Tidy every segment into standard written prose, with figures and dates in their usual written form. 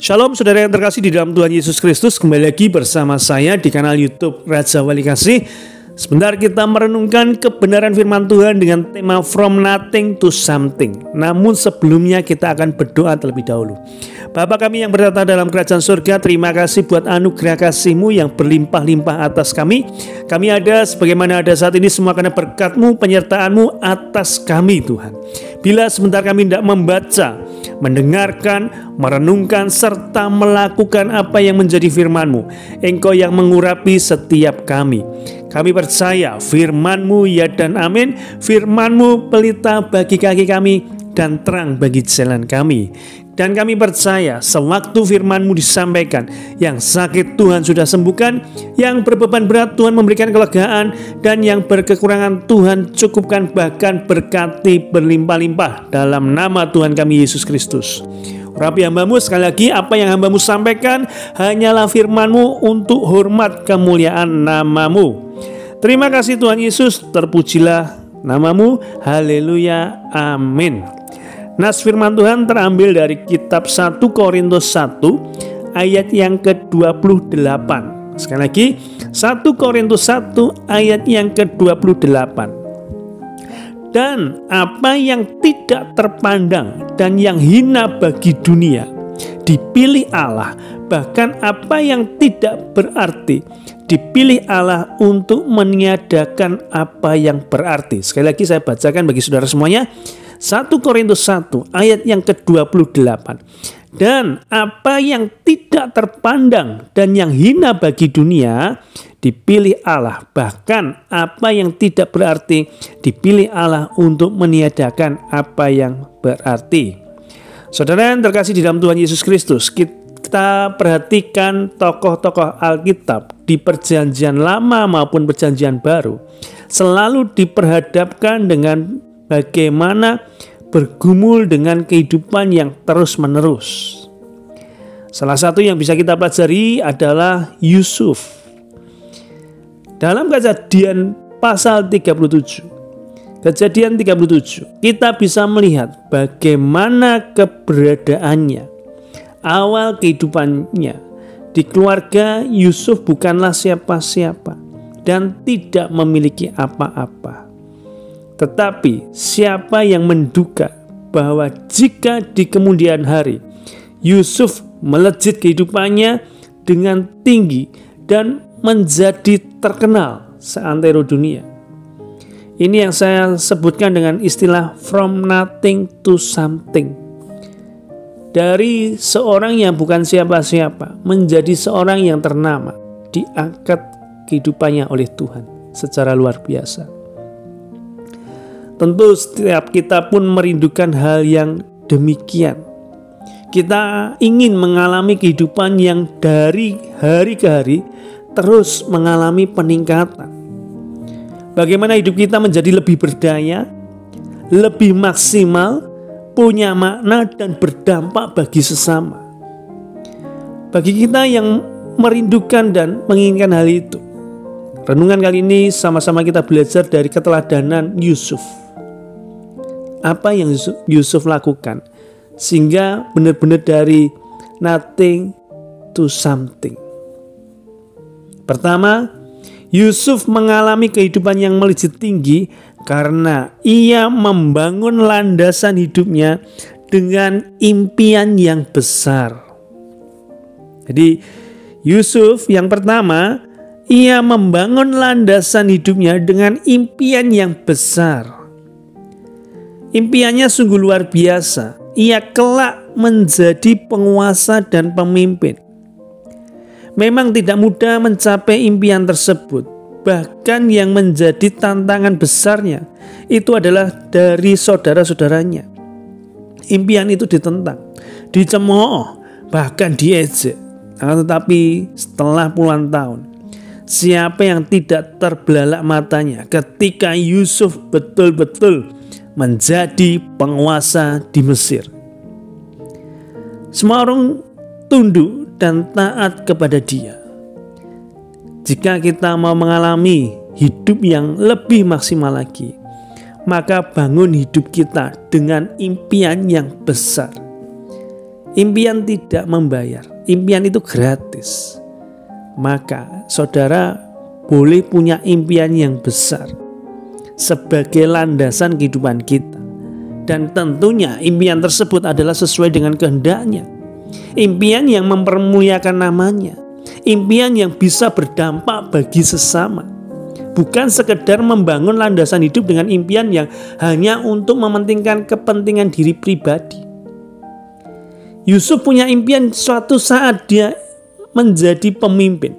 Shalom saudara yang terkasih di dalam Tuhan Yesus Kristus. Kembali lagi bersama saya di kanal YouTube Raja Wali Kasih. Sebentar kita merenungkan kebenaran firman Tuhan dengan tema From Nothing to Something. Namun sebelumnya kita akan berdoa terlebih dahulu. Bapa kami yang bertata dalam kerajaan surga, terima kasih buat anugerah kasih-Mu yang berlimpah-limpah atas kami. Kami ada sebagaimana ada saat ini semua karena berkat-Mu, penyertaan-Mu atas kami Tuhan. Bila sebentar kami tidak membaca, mendengarkan, merenungkan, serta melakukan apa yang menjadi firman-Mu, Engkau yang mengurapi setiap kami. Kami percaya firman-Mu ya dan amin. Firman-Mu pelita bagi kaki kami dan terang bagi jalan kami. Dan kami percaya sewaktu firman-Mu disampaikan, yang sakit Tuhan sudah sembuhkan, yang berbeban berat Tuhan memberikan kelegaan, dan yang berkekurangan Tuhan cukupkan, bahkan berkati berlimpah-limpah dalam nama Tuhan kami Yesus Kristus. Urapi hamba-Mu sekali lagi, apa yang hamba-Mu sampaikan hanyalah firman-Mu untuk hormat kemuliaan nama-Mu. Terima kasih Tuhan Yesus, terpujilah nama-Mu, haleluya, amin. Nas firman Tuhan terambil dari kitab 1 Korintus 1 ayat yang ke-28. Sekali lagi, 1 Korintus 1 ayat yang ke-28. Dan apa yang tidak terpandang dan yang hina bagi dunia dipilih Allah, bahkan apa yang tidak berarti dipilih Allah untuk meniadakan apa yang berarti. Sekali lagi saya bacakan bagi saudara semuanya. 1 Korintus 1 ayat yang ke-28. Dan apa yang tidak terpandang dan yang hina bagi dunia dipilih Allah, bahkan apa yang tidak berarti dipilih Allah untuk meniadakan apa yang berarti. Saudara yang terkasih di dalam Tuhan Yesus Kristus, kita perhatikan tokoh-tokoh Alkitab di Perjanjian Lama maupun Perjanjian Baru selalu diperhadapkan dengan bagaimana bergumul dengan kehidupan yang terus-menerus. Salah satu yang bisa kita pelajari adalah Yusuf. Dalam Kejadian pasal 37, kita bisa melihat bagaimana keberadaannya, awal kehidupannya. Di keluarga Yusuf bukanlah siapa-siapa dan tidak memiliki apa-apa. Tetapi siapa yang menduga bahwa jika di kemudian hari Yusuf melejit kehidupannya dengan tinggi dan menjadi terkenal seantero dunia. Ini yang saya sebutkan dengan istilah from nothing to something. Dari seorang yang bukan siapa-siapa menjadi seorang yang ternama, diangkat kehidupannya oleh Tuhan secara luar biasa. Tentu setiap kita pun merindukan hal yang demikian. Kita ingin mengalami kehidupan yang dari hari ke hari terus mengalami peningkatan. Bagaimana hidup kita menjadi lebih berdaya, lebih maksimal, punya makna dan berdampak bagi sesama. Bagi kita yang merindukan dan menginginkan hal itu, renungan kali ini sama-sama kita belajar dari keteladanan Yusuf. Apa yang Yusuf lakukan sehingga benar-benar dari nothing to something. Pertama, Yusuf mengalami kehidupan yang melejit tinggi karena ia membangun landasan hidupnya dengan impian yang besar. Jadi Yusuf yang pertama, ia membangun landasan hidupnya dengan impian yang besar. Impiannya sungguh luar biasa. Ia kelak menjadi penguasa dan pemimpin. Memang tidak mudah mencapai impian tersebut. Bahkan yang menjadi tantangan besarnya itu adalah dari saudara-saudaranya. Impian itu ditentang, dicemooh, bahkan diejek. Tetapi setelah puluhan tahun, siapa yang tidak terbelalak matanya ketika Yusuf betul-betul menjadi penguasa di Mesir. Semua orang tunduk dan taat kepada dia. Jika kita mau mengalami hidup yang lebih maksimal lagi, maka bangun hidup kita dengan impian yang besar. Impian tidak membayar, impian itu gratis. Maka saudara boleh punya impian yang besar sebagai landasan kehidupan kita. Dan tentunya impian tersebut adalah sesuai dengan kehendaknya. Impian yang mempermuliakan namanya. Impian yang bisa berdampak bagi sesama. Bukan sekedar membangun landasan hidup dengan impian yang hanya untuk mementingkan kepentingan diri pribadi. Yusuf punya impian suatu saat dia menjadi pemimpin.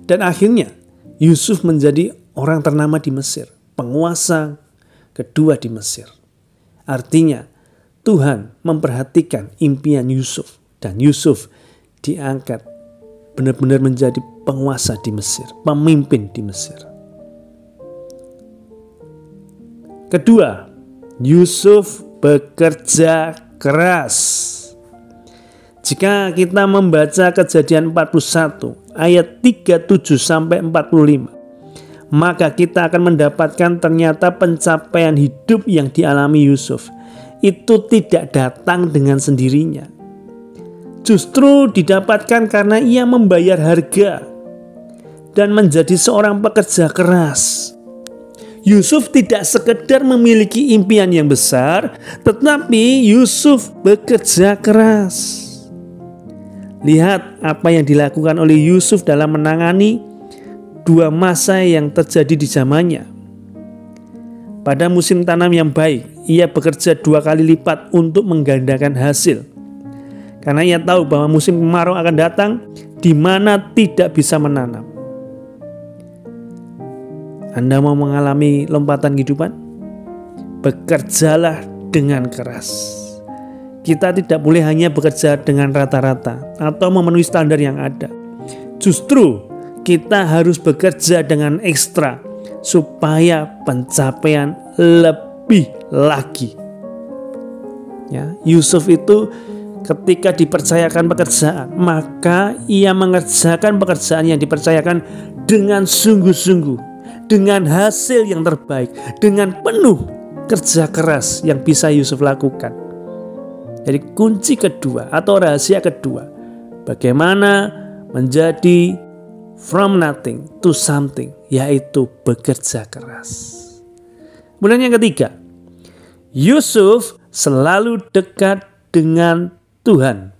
Dan akhirnya Yusuf menjadi orang ternama di Mesir, penguasa kedua di Mesir. Artinya Tuhan memperhatikan impian Yusuf dan Yusuf diangkat benar-benar menjadi penguasa di Mesir, pemimpin di Mesir. Kedua, Yusuf bekerja keras. Jika kita membaca Kejadian 41 ayat 37 sampai 45, maka kita akan mendapatkan ternyata pencapaian hidup yang dialami Yusuf itu tidak datang dengan sendirinya. Justru didapatkan karena ia membayar harga dan menjadi seorang pekerja keras. Yusuf tidak sekedar memiliki impian yang besar, tetapi Yusuf bekerja keras. Lihat apa yang dilakukan oleh Yusuf dalam menangani dua masa yang terjadi di zamannya. Pada musim tanam yang baik, ia bekerja 2 kali lipat untuk menggandakan hasil. Karena ia tahu bahwa musim kemarau akan datang di mana tidak bisa menanam. Anda mau mengalami lompatan kehidupan? Bekerjalah dengan keras. Kita tidak boleh hanya bekerja dengan rata-rata atau memenuhi standar yang ada. Justru kita harus bekerja dengan ekstra supaya pencapaian lebih lagi. Ya, Yusuf itu ketika dipercayakan pekerjaan, maka ia mengerjakan pekerjaan yang dipercayakan dengan sungguh-sungguh, dengan hasil yang terbaik, dengan penuh kerja keras yang bisa Yusuf lakukan. Jadi kunci kedua atau rahasia kedua, bagaimana menjadi from nothing to something, yaitu bekerja keras. Kemudian yang ketiga, Yusuf selalu dekat dengan Tuhan.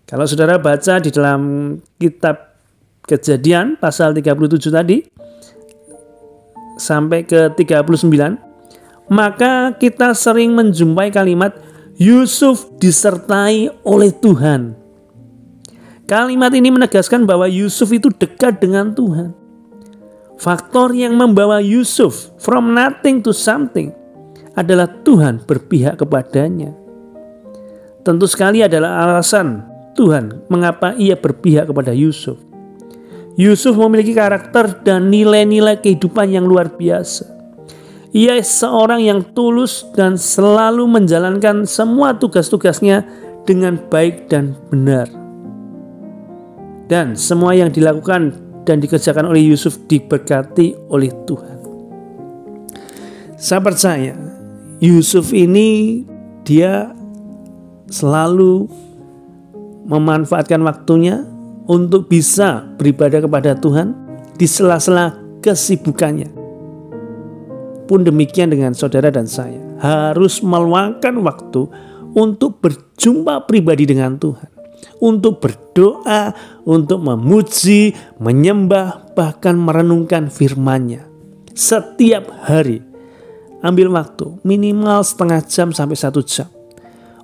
Kalau saudara baca di dalam kitab Kejadian pasal 37 tadi sampai ke 39, maka kita sering menjumpai kalimat Yusuf disertai oleh Tuhan. Kalimat ini menegaskan bahwa Yusuf itu dekat dengan Tuhan. Faktor yang membawa Yusuf from nothing to something adalah Tuhan berpihak kepadanya. Tentu sekali adalah alasan Tuhan mengapa ia berpihak kepada Yusuf. Yusuf memiliki karakter dan nilai-nilai kehidupan yang luar biasa. Ia seorang yang tulus dan selalu menjalankan semua tugas-tugasnya dengan baik dan benar. Dan semua yang dilakukan dan dikerjakan oleh Yusuf diberkati oleh Tuhan. Saya percaya Yusuf ini dia selalu memanfaatkan waktunya untuk bisa beribadah kepada Tuhan di sela-sela kesibukannya. Pun demikian dengan saudara dan saya, harus meluangkan waktu untuk berjumpa pribadi dengan Tuhan, untuk berdoa, untuk memuji, menyembah, bahkan merenungkan firman-Nya. Setiap hari ambil waktu minimal setengah jam sampai 1 jam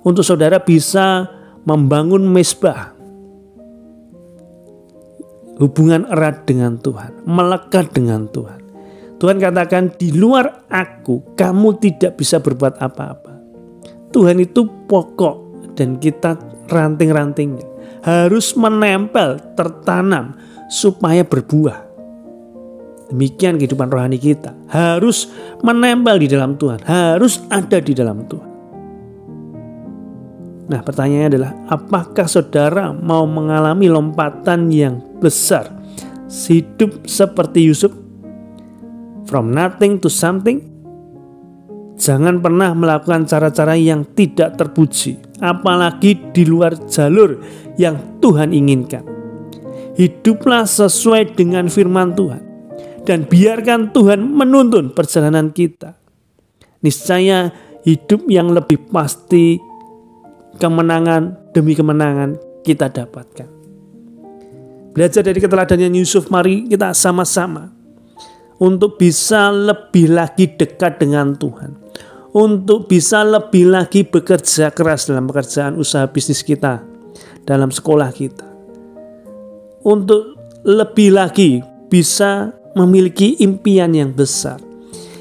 untuk saudara bisa membangun mezbah, hubungan erat dengan Tuhan, melekat dengan Tuhan. Tuhan katakan, di luar aku kamu tidak bisa berbuat apa-apa. Tuhan itu pokok dan kita ranting-rantingnya harus menempel, tertanam supaya berbuah. Demikian kehidupan rohani kita, harus menempel di dalam Tuhan, harus ada di dalam Tuhan. Nah, pertanyaannya adalah, apakah saudara mau mengalami lompatan yang besar, hidup seperti Yusuf, from nothing to something? Jangan pernah melakukan cara-cara yang tidak terpuji, apalagi di luar jalur yang Tuhan inginkan. Hiduplah sesuai dengan firman Tuhan dan biarkan Tuhan menuntun perjalanan kita. Niscaya hidup yang lebih pasti, kemenangan demi kemenangan kita dapatkan. Belajar dari keteladanan Yusuf, mari kita sama-sama untuk bisa lebih lagi dekat dengan Tuhan, untuk bisa lebih lagi bekerja keras dalam pekerjaan usaha bisnis kita, dalam sekolah kita, untuk lebih lagi bisa memiliki impian yang besar,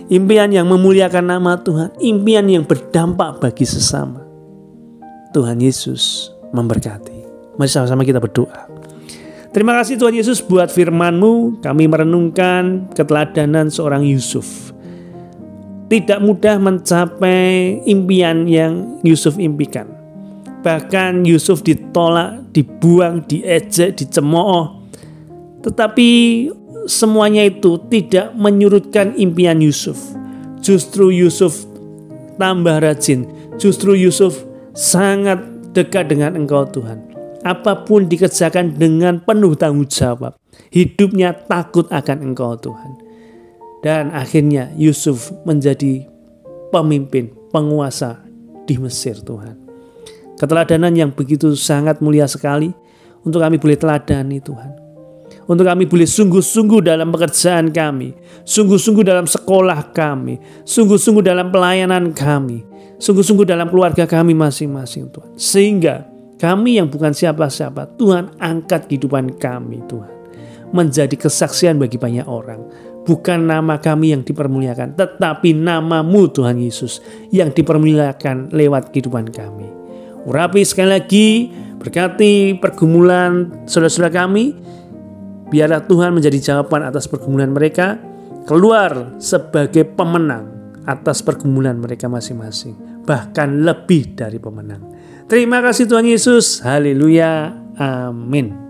impian yang memuliakan nama Tuhan, impian yang berdampak bagi sesama. Tuhan Yesus memberkati. Mari sama-sama kita berdoa. Terima kasih Tuhan Yesus buat firman-Mu. Kami merenungkan keteladanan seorang Yusuf. Tidak mudah mencapai impian yang Yusuf impikan. Bahkan Yusuf ditolak, dibuang, diejek, dicemooh. Tetapi semuanya itu tidak menyurutkan impian Yusuf. Justru Yusuf tambah rajin. Justru Yusuf sangat dekat dengan Engkau Tuhan. Apapun dikerjakan dengan penuh tanggung jawab. Hidupnya takut akan Engkau Tuhan. Dan akhirnya Yusuf menjadi pemimpin, penguasa di Mesir Tuhan. Keteladanan yang begitu sangat mulia sekali untuk kami boleh teladani Tuhan. Untuk kami boleh sungguh-sungguh dalam pekerjaan kami, sungguh-sungguh dalam sekolah kami, sungguh-sungguh dalam pelayanan kami, sungguh-sungguh dalam keluarga kami masing-masing Tuhan. Sehingga kami yang bukan siapa-siapa, Tuhan angkat kehidupan kami Tuhan, menjadi kesaksian bagi banyak orang. Bukan nama kami yang dipermuliakan, tetapi nama-Mu Tuhan Yesus yang dipermuliakan lewat kehidupan kami. Urapi sekali lagi, berkati pergumulan saudara-saudara kami. Biarlah Tuhan menjadi jawaban atas pergumulan mereka, keluar sebagai pemenang atas pergumulan mereka masing-masing, bahkan lebih dari pemenang. Terima kasih Tuhan Yesus. Haleluya. Amin.